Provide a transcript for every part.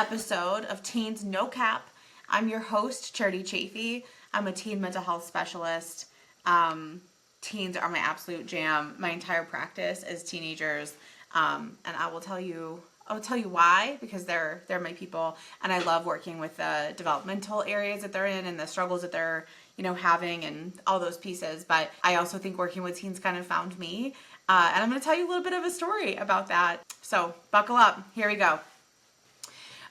episode of Teens No Cap. I'm your host, Charity Chaffee. I'm a teen mental health specialist. Teens are my absolute jam. My entire practice is teenagers, and I'll tell you why, because they're my people, and I love working with the developmental areas that they're in and the struggles that they're having and all those pieces. But I also think working with teens kind of found me, and I'm going to tell you a little bit of a story about that. So buckle up. Here we go.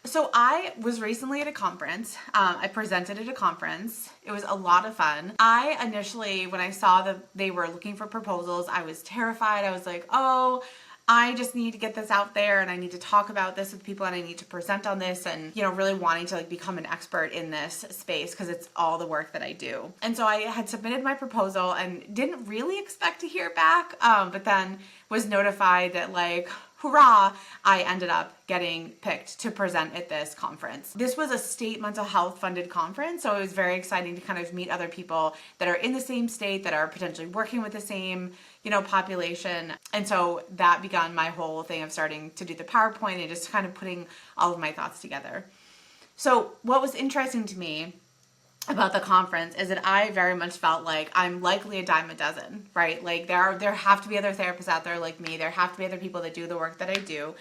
So I was recently at a conference. I presented at a conference. It was a lot of fun. I initially, when I saw that they were looking for proposals, I was terrified. I was like, oh, I just need to get this out there and I need to talk about this with people and I need to present on this and, really wanting to become an expert in this space because it's all the work that I do. And so I had submitted my proposal and didn't really expect to hear back, but then was notified that hurrah, I ended up getting picked to present at this conference. This was a state mental health funded conference, so it was very exciting to kind of meet other people that are in the same state, that are potentially working with the same, population. And so that began my whole thing of starting to do the PowerPoint and just kind of putting all of my thoughts together. So what was interesting to me about the conference is that I very much felt like I'm likely a dime a dozen, right? There have to be other therapists out there like me. There have to be other people that do the work that I do.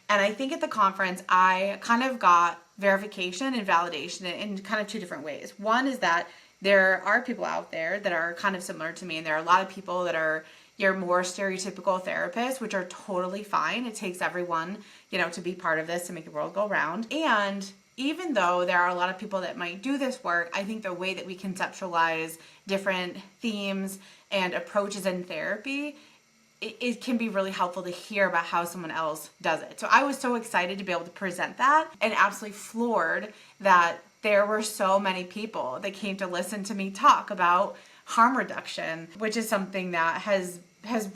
And I think at the conference, I kind of got verification and validation in kind of two different ways. One is that there are people out there that are kind of similar to me, and there are a lot of people that are your more stereotypical therapists, which are totally fine. It takes everyone, to be part of this to make the world go round. And even though there are a lot of people that might do this work, I think the way that we conceptualize different themes and approaches in therapy, it can be really helpful to hear about how someone else does it. So I was so excited to be able to present that and absolutely floored that there were so many people that came to listen to me talk about harm reduction, which is something that has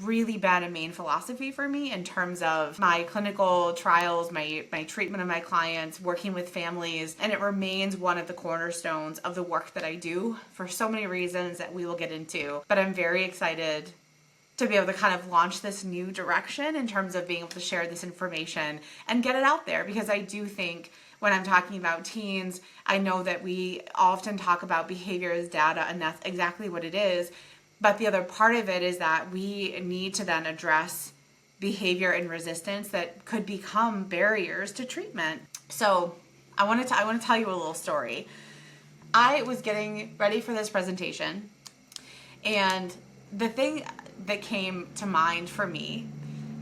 really been a main philosophy for me in terms of my clinical trials, my treatment of my clients, working with families, and it remains one of the cornerstones of the work that I do for so many reasons that we will get into. But I'm very excited to be able to kind of launch this new direction in terms of being able to share this information and get it out there, because I do think when I'm talking about teens, I know that we often talk about behavior as data, and that's exactly what it is. But the other part of it is that we need to then address behavior and resistance that could become barriers to treatment. So I want to tell you a little story. I was getting ready for this presentation, and the thing that came to mind for me,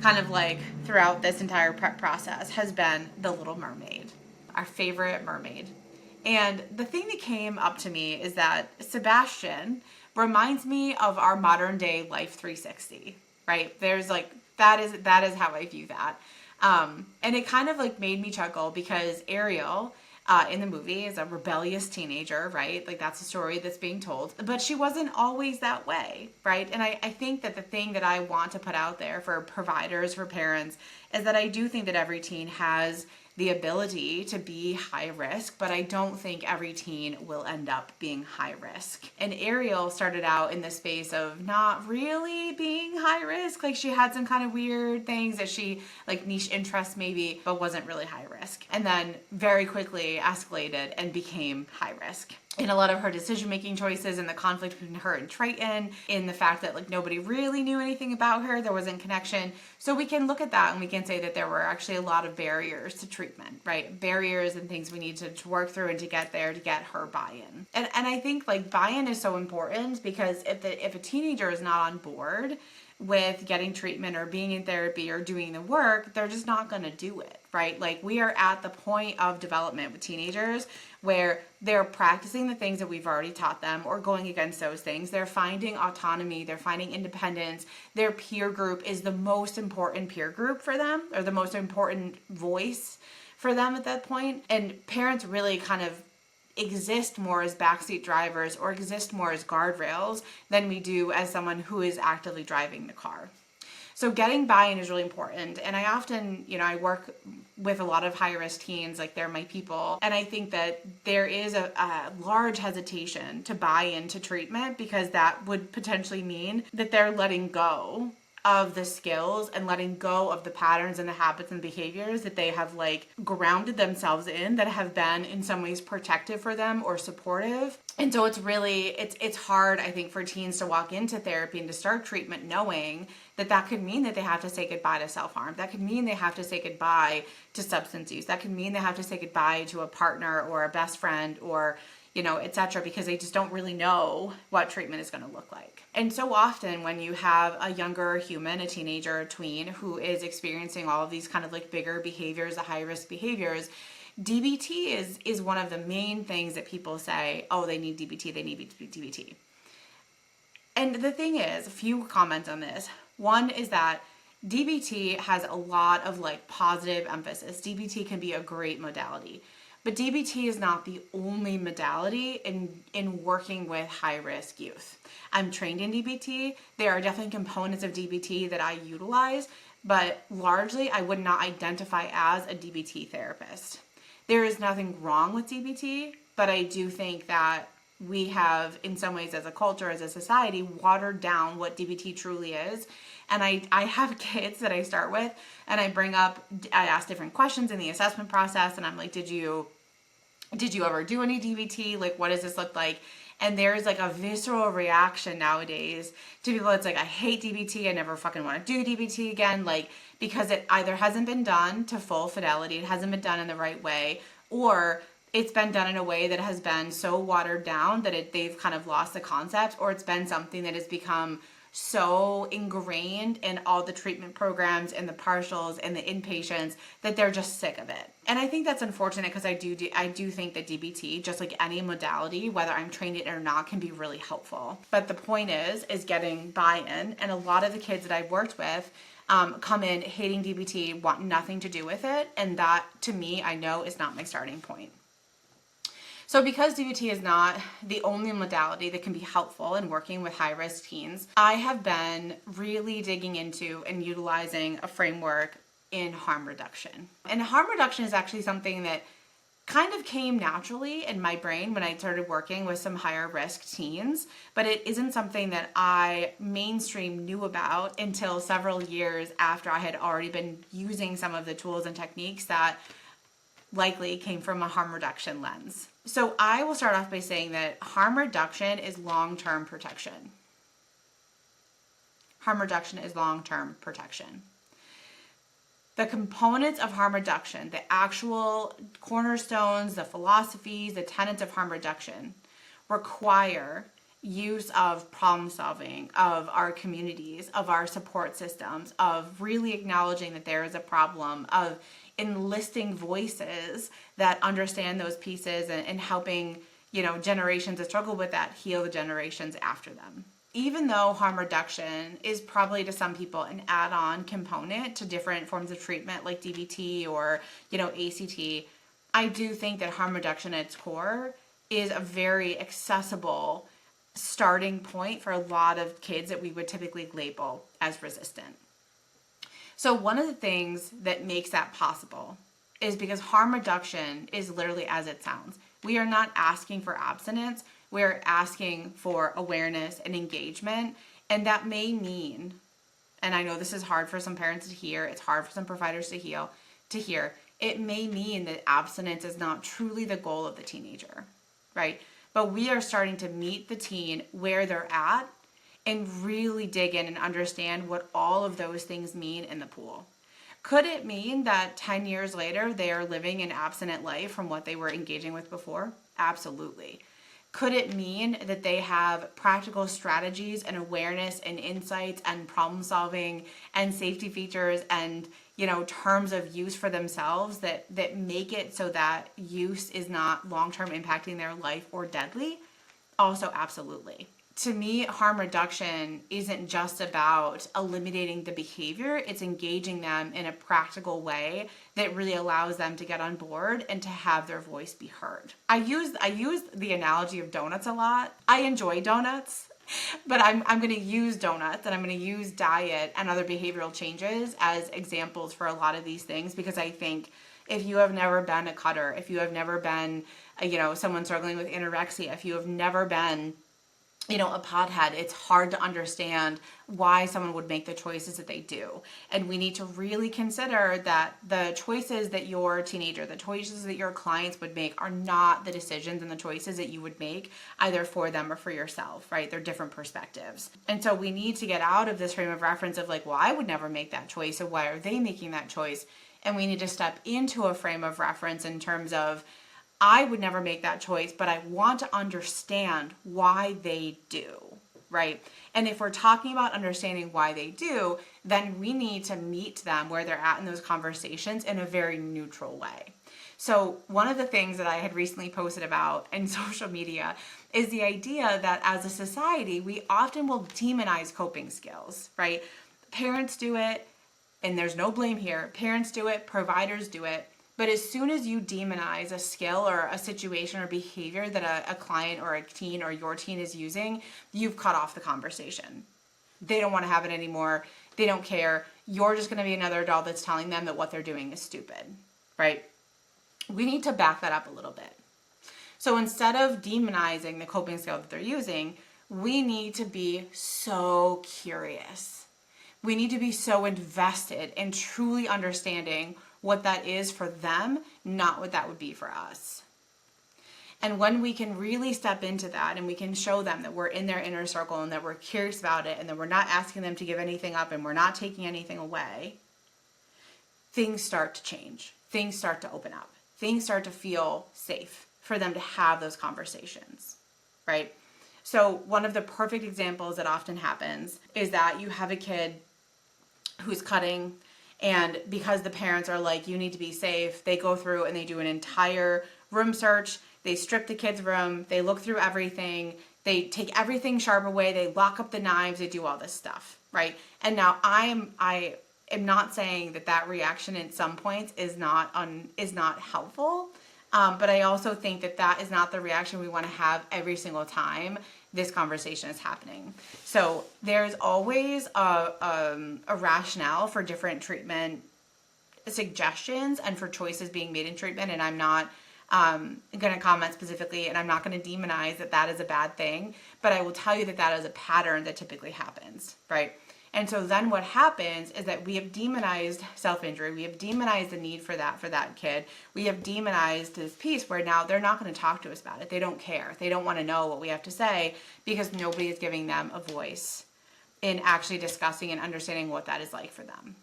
kind of throughout this entire prep process, has been The Little Mermaid, our favorite mermaid. And the thing that came up to me is that Sebastian reminds me of our modern day Life 360, right? There's that is how I view that. And it kind of made me chuckle because Ariel in the movie is a rebellious teenager, right? That's a story that's being told, but she wasn't always that way, right? And I think that the thing that I want to put out there for providers, for parents, is that I do think that every teen has the ability to be high risk, but I don't think every teen will end up being high risk. And Ariel started out in the space of not really being high risk. She had some kind of weird things that she, niche interests maybe, but wasn't really high risk. And then very quickly escalated and became high risk. In a lot of her decision-making choices, in the conflict between her and Triton, in the fact that nobody really knew anything about her, there wasn't connection. So we can look at that and we can say that there were actually a lot of barriers to treatment, right? Barriers and things we need to work through and to get there to get her buy-in. And I think buy-in is so important, because if a teenager is not on board with getting treatment or being in therapy or doing the work, they're just not going to do it, right? We are at the point of development with teenagers where they're practicing the things that we've already taught them or going against those things. They're finding autonomy, they're finding independence. Their peer group is the most important peer group for them, or the most important voice for them at that point. And parents really kind of exist more as backseat drivers or exist more as guardrails than we do as someone who is actively driving the car. So getting buy-in is really important. And I often, I work with a lot of high-risk teens, they're my people. And I think that there is a large hesitation to buy into treatment, because that would potentially mean that they're letting go of the skills and letting go of the patterns and the habits and behaviors that they have like grounded themselves in that have been in some ways protective for them or supportive. And so it's really, it's hard, I think, for teens to walk into therapy and to start treatment knowing that that could mean that they have to say goodbye to self-harm. That could mean they have to say goodbye to substance use. That could mean they have to say goodbye to a partner or a best friend or, you know, etc., because they just don't really know what treatment is going to look like. And so often when you have a younger human, a teenager, a tween, who is experiencing all of these kind of like bigger behaviors, the high risk behaviors, DBT is one of the main things that people say, oh, they need DBT, they need DBT. And the thing is, a few comments on this. One is that DBT has a lot of like positive emphasis. DBT can be a great modality. But DBT is not the only modality in working with high-risk youth. I'm trained in DBT. There are definitely components of DBT that I utilize, but largely I would not identify as a DBT therapist. There is nothing wrong with DBT, but I do think that we have, in some ways as a culture, as a society, watered down what DBT truly is. And I have kids that I start with, and I ask different questions in the assessment process, and I'm like, did you ever do any DBT? Like, what does this look like? And there's like a visceral reaction nowadays to people. It's like, I hate DBT. I never fucking want to do DBT again. Like, because it either hasn't been done to full fidelity, it hasn't been done in the right way, or it's been done in a way that has been so watered down that they've kind of lost the concept, or it's been something that has become so ingrained in all the treatment programs and the partials and the inpatients that they're just sick of it. And I think that's unfortunate because I do think that DBT, just like any modality, whether I'm trained in it or not, can be really helpful. But the point is getting buy-in. And a lot of the kids that I've worked with come in hating DBT, want nothing to do with it. And that, to me, I know is not my starting point. So because DBT is not the only modality that can be helpful in working with high-risk teens, I have been really digging into and utilizing a framework in harm reduction. And harm reduction is actually something that kind of came naturally in my brain when I started working with some higher risk teens, but it isn't something that I mainstream knew about until several years after I had already been using some of the tools and techniques that likely came from a harm reduction lens. So I will start off by saying that harm reduction is long-term protection. Harm reduction is long-term protection. The components of harm reduction, the actual cornerstones, the philosophies, the tenets of harm reduction require use of problem solving, of our communities, of our support systems, of really acknowledging that there is a problem, of enlisting voices that understand those pieces and helping, generations that struggle with that heal the generations after them. Even though harm reduction is probably to some people an add-on component to different forms of treatment like DBT or, ACT, I do think that harm reduction at its core is a very accessible starting point for a lot of kids that we would typically label as resistant. So one of the things that makes that possible is because harm reduction is literally as it sounds. We are not asking for abstinence. We're asking for awareness and engagement. And that may mean, and I know this is hard for some parents to hear, it's hard for some providers to hear, it may mean that abstinence is not truly the goal of the teenager, right? But we are starting to meet the teen where they're at and really dig in and understand what all of those things mean in the pool. Could it mean that 10 years later they are living an abstinent life from what they were engaging with before? Absolutely. Could it mean that they have practical strategies and awareness and insights and problem solving and safety features and terms of use for themselves that make it so that use is not long-term impacting their life or deadly? Also, absolutely. To me, harm reduction isn't just about eliminating the behavior, it's engaging them in a practical way that really allows them to get on board and to have their voice be heard. I use the analogy of donuts a lot. I enjoy donuts, but I'm going to use donuts and I'm going to use diet and other behavioral changes as examples for a lot of these things, because I think if you have never been a cutter, if you have never been, someone struggling with anorexia, if you have never been a pothead, it's hard to understand why someone would make the choices that they do. And we need to really consider that the choices that your teenager, the choices that your clients would make are not the decisions and the choices that you would make either for them or for yourself, right? They're different perspectives. And so we need to get out of this frame of reference of like, well, I would never make that choice, so why are they making that choice? And we need to step into a frame of reference in terms of, I would never make that choice, but I want to understand why they do, right? And if we're talking about understanding why they do, then we need to meet them where they're at in those conversations in a very neutral way. So one of the things that I had recently posted about in social media is the idea that as a society, we often will demonize coping skills, right? Parents do it, and there's no blame here. Parents do it, providers do it. But as soon as you demonize a skill or a situation or behavior that a client or a teen or your teen is using, you've cut off the conversation. They don't want to have it anymore. They don't care. You're just going to be another adult that's telling them that what they're doing is stupid, right? We need to back that up a little bit. So instead of demonizing the coping skill that they're using, we need to be so curious. We need to be so invested in truly understanding what that is for them, not what that would be for us. And when we can really step into that and we can show them that we're in their inner circle and that we're curious about it and that we're not asking them to give anything up and we're not taking anything away, things start to change. Things start to open up. Things start to feel safe for them to have those conversations, right? So one of the perfect examples that often happens is that you have a kid who's cutting, and because the parents are like, you need to be safe, they go through and they do an entire room search. They strip the kid's room. They look through everything. They take everything sharp away. They lock up the knives. They do all this stuff, right? And now I am not saying that reaction at some points is not helpful, but I also think that is not the reaction we want to have every single time this conversation is happening. So there's always a rationale for different treatment suggestions and for choices being made in treatment. And I'm not going to comment specifically, and I'm not going to demonize that is a bad thing, but I will tell you that is a pattern that typically happens, right? And so then what happens is that we have demonized self-injury. We have demonized the need for that kid. We have demonized this piece where now they're not going to talk to us about it. They don't care. They don't want to know what we have to say because nobody is giving them a voice in actually discussing and understanding what that is like for them.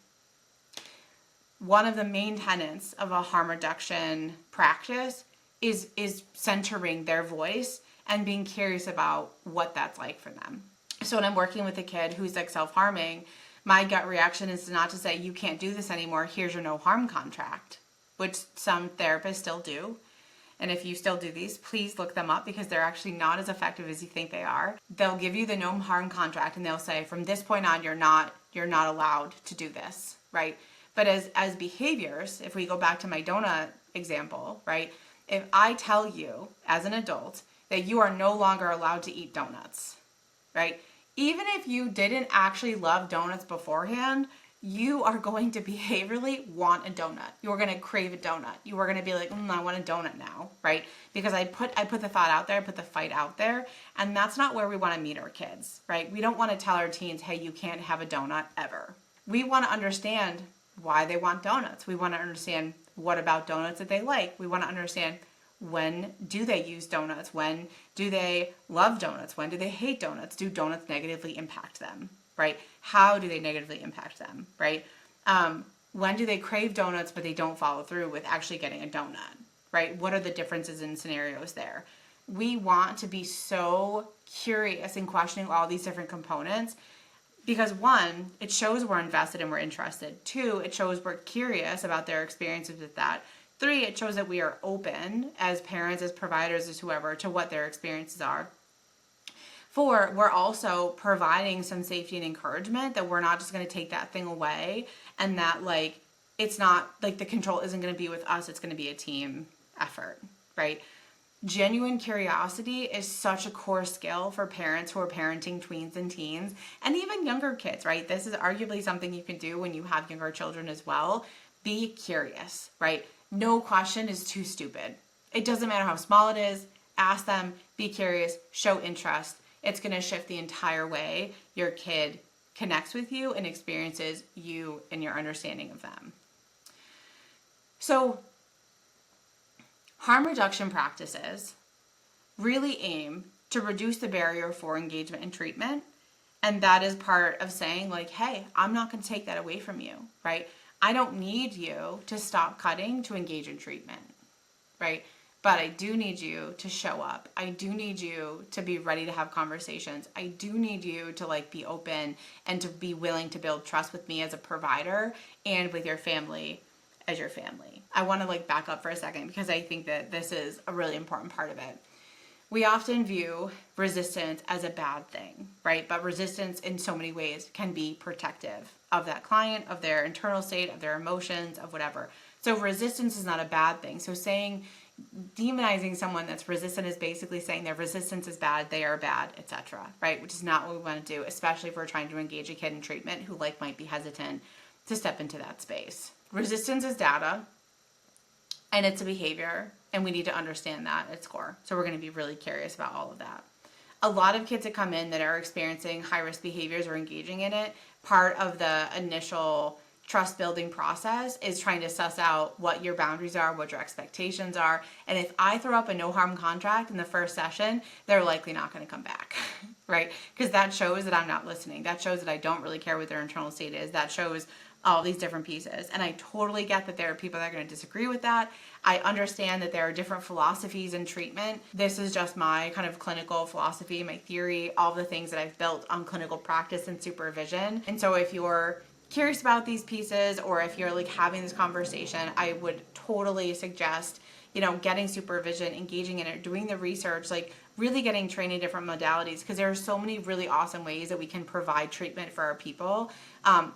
One of the main tenets of a harm reduction practice is centering their voice and being curious about what that's like for them. So when I'm working with a kid who's like self-harming, my gut reaction is not to say, you can't do this anymore, here's your no harm contract, which some therapists still do. And if you still do these, please look them up because they're actually not as effective as you think they are. They'll give you the no harm contract and they'll say, from this point on, you're not allowed to do this, right? But as behaviors, if we go back to my donut example, right? If I tell you as an adult that you are no longer allowed to eat donuts, right? Even if you didn't actually love donuts beforehand, you are going to behaviorally want a donut. You're going to crave a donut. You are going to be like, I want a donut now, right? Because I put the thought out there, I put the fight out there, and that's not where we want to meet our kids, right? We don't want to tell our teens, hey, you can't have a donut ever. We want to understand why they want donuts. We want to understand what about donuts that they like. We want to understand, when do they use donuts? When do they love donuts? When do they hate donuts? Do donuts negatively impact them, right? How do they negatively impact them, right? When do they crave donuts but they don't follow through with actually getting a donut, right? What are the differences in scenarios there? We want to be so curious in questioning all these different components because one, it shows we're invested and we're interested. Two, it shows we're curious about their experiences with that. Three, it shows that we are open as parents, as providers, as whoever, to what their experiences are. Four, we're also providing some safety and encouragement that we're not just going to take that thing away and that like, it's not like the control isn't going to be with us, it's going to be a team effort, right? Genuine curiosity is such a core skill for parents who are parenting tweens and teens and even younger kids, right? This is arguably something you can do when you have younger children as well. Be curious, right? No question is too stupid. It doesn't matter how small it is. Ask them, be curious, show interest. It's going to shift the entire way your kid connects with you and experiences you and your understanding of them. So harm reduction practices really aim to reduce the barrier for engagement and treatment. And that is part of saying like, hey, I'm not going to take that away from you, right? I don't need you to stop cutting to engage in treatment, right? But I do need you to show up. I do need you to be ready to have conversations. I do need you to like be open and to be willing to build trust with me as a provider and with your family as your family. I want to like back up for a second because I think that this is a really important part of it. We often view resistance as a bad thing, right? But resistance in so many ways can be protective of that client, of their internal state, of their emotions, of whatever. So resistance is not a bad thing. So demonizing someone that's resistant is basically saying their resistance is bad, they are bad, etc., right? Which is not what we want to do, especially if we're trying to engage a kid in treatment who like might be hesitant to step into that space. Resistance is data, and it's a behavior, and we need to understand that at its core. So we're going to be really curious about all of that. A lot of kids that come in that are experiencing high-risk behaviors or engaging in it, part of the initial trust-building process is trying to suss out what your boundaries are, what your expectations are. And if I throw up a no-harm contract in the first session, they're likely not going to come back, right? Because that shows that I'm not listening. That shows that I don't really care what their internal state is. That shows all these different pieces. And I totally get that there are people that are going to disagree with that. I understand that there are different philosophies in treatment. This is just my kind of clinical philosophy, my theory, all the things that I've built on clinical practice and supervision. And so if you're curious about these pieces, or if you're like having this conversation, I would totally suggest, getting supervision, engaging in it, doing the research, like really getting trained in different modalities, because there are so many really awesome ways that we can provide treatment for our people.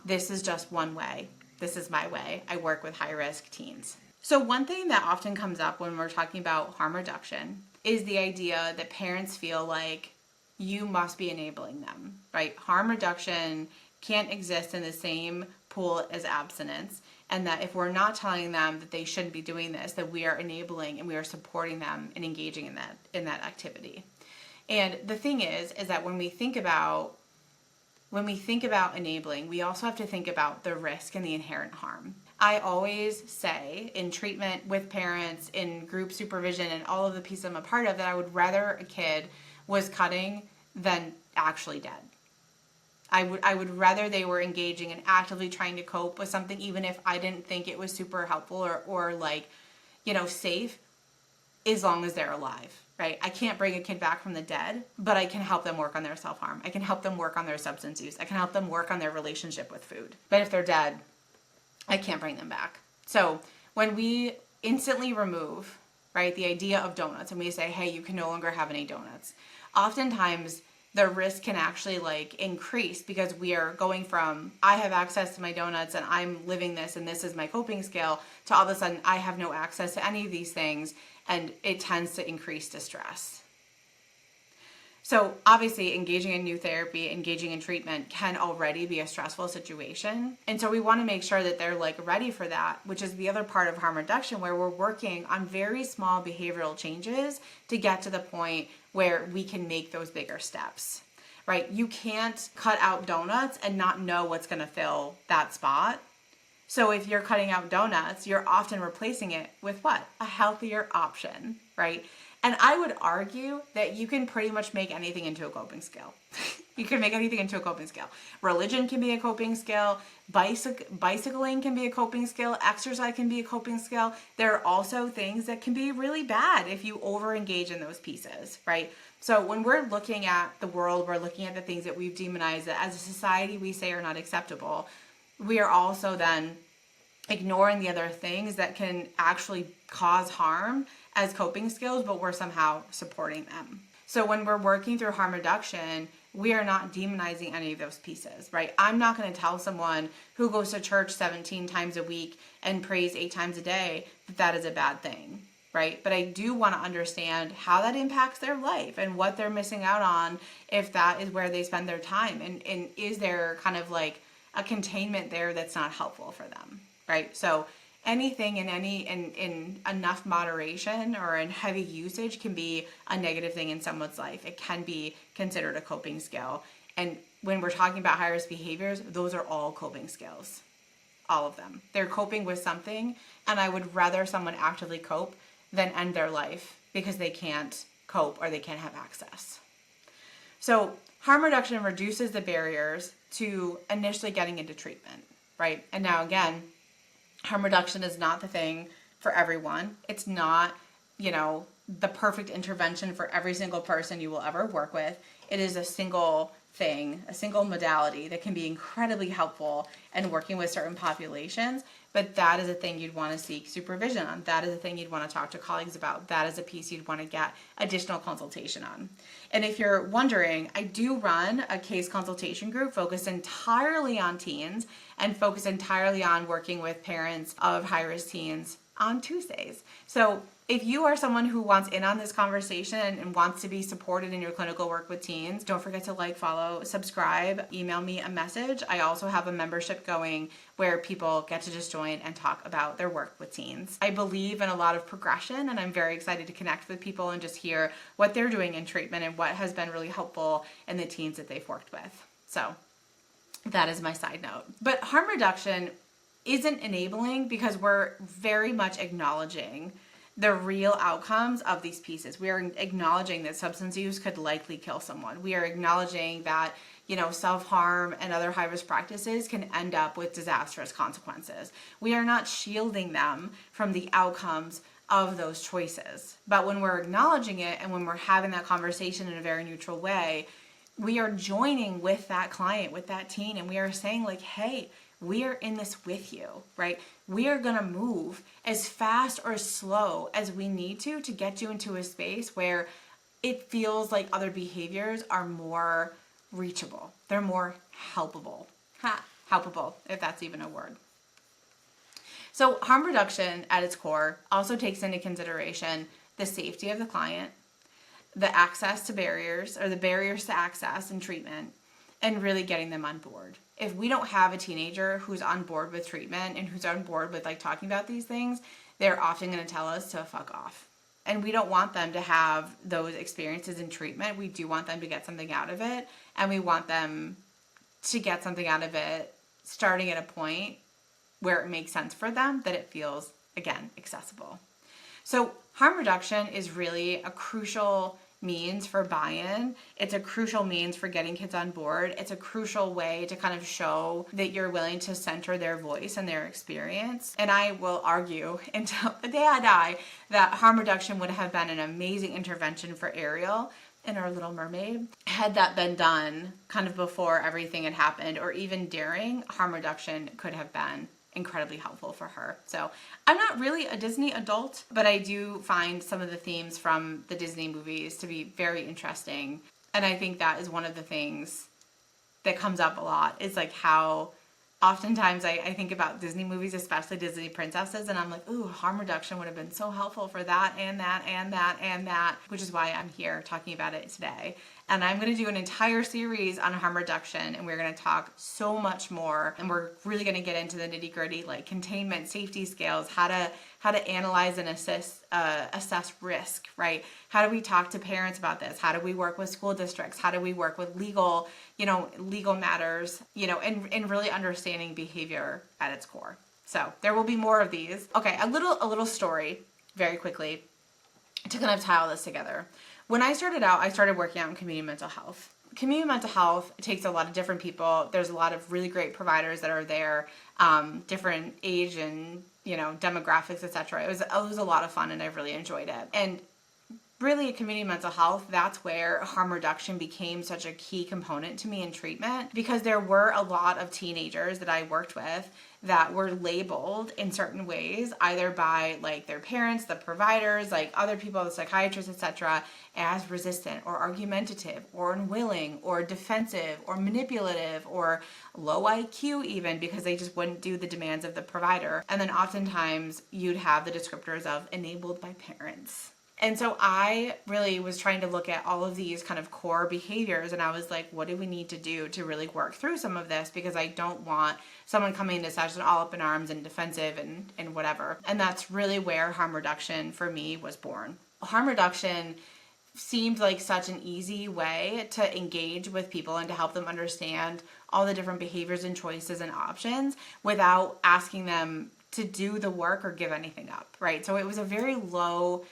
This is just one way. This is my way. I work with high-risk teens. So one thing that often comes up when we're talking about harm reduction is the idea that parents feel like you must be enabling them, right? Harm reduction can't exist in the same pool as abstinence, and that if we're not telling them that they shouldn't be doing this, that we are enabling and we are supporting them and engaging in that activity. And the thing is that when we think about enabling, we also have to think about the risk and the inherent harm. I always say in treatment with parents, in group supervision, and all of the pieces I'm a part of, that I would rather a kid was cutting than actually dead. I would rather they were engaging and actively trying to cope with something, even if I didn't think it was super helpful or safe, as long as they're alive, right? I can't bring a kid back from the dead, but I can help them work on their self-harm. I can help them work on their substance use. I can help them work on their relationship with food. But if they're dead, I can't bring them back. So when we instantly remove, right, the idea of donuts, and we say, hey, you can no longer have any donuts, oftentimes the risk can actually increase, because we are going from, I have access to my donuts and I'm living this and this is my coping skill, to all of a sudden I have no access to any of these things, and it tends to increase distress. So obviously engaging in new therapy, engaging in treatment can already be a stressful situation. And so we want to make sure that they're ready for that, which is the other part of harm reduction, where we're working on very small behavioral changes to get to the point where we can make those bigger steps, right? You can't cut out donuts and not know what's going to fill that spot. So if you're cutting out donuts, you're often replacing it with what? A healthier option, right? And I would argue that you can pretty much make anything into a coping skill. You can make anything into a coping skill. Religion can be a coping skill. Bicycling can be a coping skill. Exercise can be a coping skill. There are also things that can be really bad if you over-engage in those pieces, right? So when we're looking at the world, we're looking at the things that we've demonized that as a society we say are not acceptable. We are also then ignoring the other things that can actually cause harm as coping skills, but we're somehow supporting them. So when we're working through harm reduction, we are not demonizing any of those pieces, right? I'm not going to tell someone who goes to church 17 times a week and prays 8 times a day that that is a bad thing, right? But I do want to understand how that impacts their life and what they're missing out on if that is where they spend their time. And is there kind of a containment there that's not helpful for them, right? So anything in enough moderation or in heavy usage can be a negative thing in someone's life. It can be considered a coping skill. And when we're talking about high risk behaviors, those are all coping skills. All of them. They're coping with something, and I would rather someone actively cope than end their life because they can't cope or they can't have access. So harm reduction reduces the barriers to initially getting into treatment, right? And now again, harm reduction is not the thing for everyone. It's not, the perfect intervention for every single person you will ever work with. It is a single thing, a single modality that can be incredibly helpful in working with certain populations, but that is a thing you'd want to seek supervision on. That is a thing you'd want to talk to colleagues about. That is a piece you'd want to get additional consultation on. And if you're wondering, I do run a case consultation group focused entirely on teens and focused entirely on working with parents of high-risk teens on Tuesdays. So if you are someone who wants in on this conversation and wants to be supported in your clinical work with teens, don't forget to like, follow, subscribe, email me a message. I also have a membership going where people get to just join and talk about their work with teens. I believe in a lot of progression, and I'm very excited to connect with people and just hear what they're doing in treatment and what has been really helpful in the teens that they've worked with. So that is my side note. But harm reduction isn't enabling because we're very much acknowledging the real outcomes of these pieces. We are acknowledging that substance use could likely kill someone. We are acknowledging that, self-harm and other high-risk practices can end up with disastrous consequences. We are not shielding them from the outcomes of those choices. But when we're acknowledging it and when we're having that conversation in a very neutral way, we are joining with that client, with that teen, and we are saying like, hey, we are in this with you, right? We are going to move as fast or as slow as we need to get you into a space where it feels like other behaviors are more reachable. They're more helpable. Helpable, if that's even a word. So harm reduction at its core also takes into consideration the safety of the client, the access to barriers, or the barriers to access and treatment, and really getting them on board. If we don't have a teenager who's on board with treatment and who's on board with talking about these things, they're often going to tell us to fuck off. And we don't want them to have those experiences in treatment. We do want them to get something out of it, and we want them to get something out of it starting at a point where it makes sense for them, that it feels, again, accessible. So harm reduction is really a crucial means for buy-in. It's a crucial means for getting kids on board. It's a crucial way to kind of show that you're willing to center their voice and their experience. And I will argue until the day I die that harm reduction would have been an amazing intervention for Ariel in Our Little Mermaid. Had that been done kind of before everything had happened, or even during, harm reduction could have been incredibly helpful for her. So I'm not really a Disney adult, but I do find some of the themes from the Disney movies to be very interesting. And I think that is one of the things that comes up a lot, is how oftentimes I think about Disney movies, especially Disney princesses, and I'm like, ooh, harm reduction would have been so helpful for that and that and that and that, which is why I'm here talking about it today. And I'm going to do an entire series on harm reduction, and we're going to talk so much more, and we're really going to get into the nitty gritty, containment, safety scales, how to analyze and assess risk, right? How do we talk to parents about this? How do we work with school districts? How do we work with legal matters, and really understanding behavior at its core. So there will be more of these. Okay, a little story very quickly to kind of tie all this together. When I started out, I started working out in community mental health. Community mental health takes a lot of different people. There's a lot of really great providers that are there, different age and demographics, etc. It was a lot of fun, and I really enjoyed it. And really, at community mental health, that's where harm reduction became such a key component to me in treatment, because there were a lot of teenagers that I worked with that were labeled in certain ways, either by their parents, the providers, other people, the psychiatrists, etc., as resistant or argumentative or unwilling or defensive or manipulative or low IQ even, because they just wouldn't do the demands of the provider. And then oftentimes you'd have the descriptors of enabled by parents. And so I really was trying to look at all of these kind of core behaviors, and I was like, what do we need to do to really work through some of this? Because I don't want someone coming into session all up in arms and defensive and whatever. And that's really where harm reduction for me was born. Harm reduction seemed like such an easy way to engage with people and to help them understand all the different behaviors and choices and options without asking them to do the work or give anything up, right? So it was a very low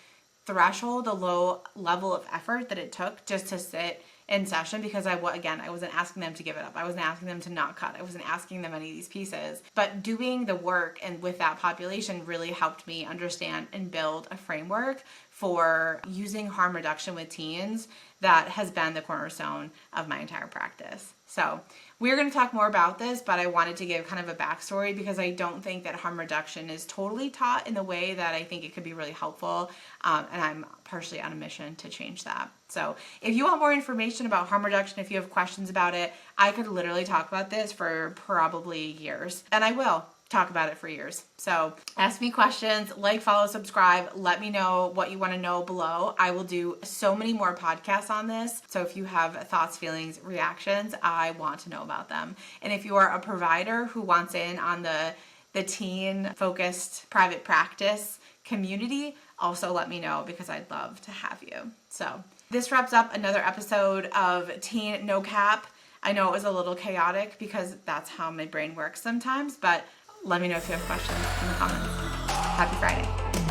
threshold, a low level of effort that it took just to sit in session, because I wasn't asking them to give it up. I wasn't asking them to not cut. I wasn't asking them any of these pieces. But doing the work and with that population really helped me understand and build a framework for using harm reduction with teens that has been the cornerstone of my entire practice. So we're going to talk more about this, but I wanted to give kind of a backstory because I don't think that harm reduction is totally taught in the way that I think it could be really helpful. And I'm partially on a mission to change that. So if you want more information about harm reduction, if you have questions about it, I could literally talk about this for probably years, and I will talk about it for years. So ask me questions, like, follow, subscribe. Let me know what you want to know below. I will do so many more podcasts on this. So if you have thoughts, feelings, reactions, I want to know about them. And if you are a provider who wants in on the teen focused private practice community, also let me know, because I'd love to have you. So this wraps up another episode of Teen No Cap. I know it was a little chaotic because that's how my brain works sometimes, but let me know if you have questions in the comments. Happy Friday.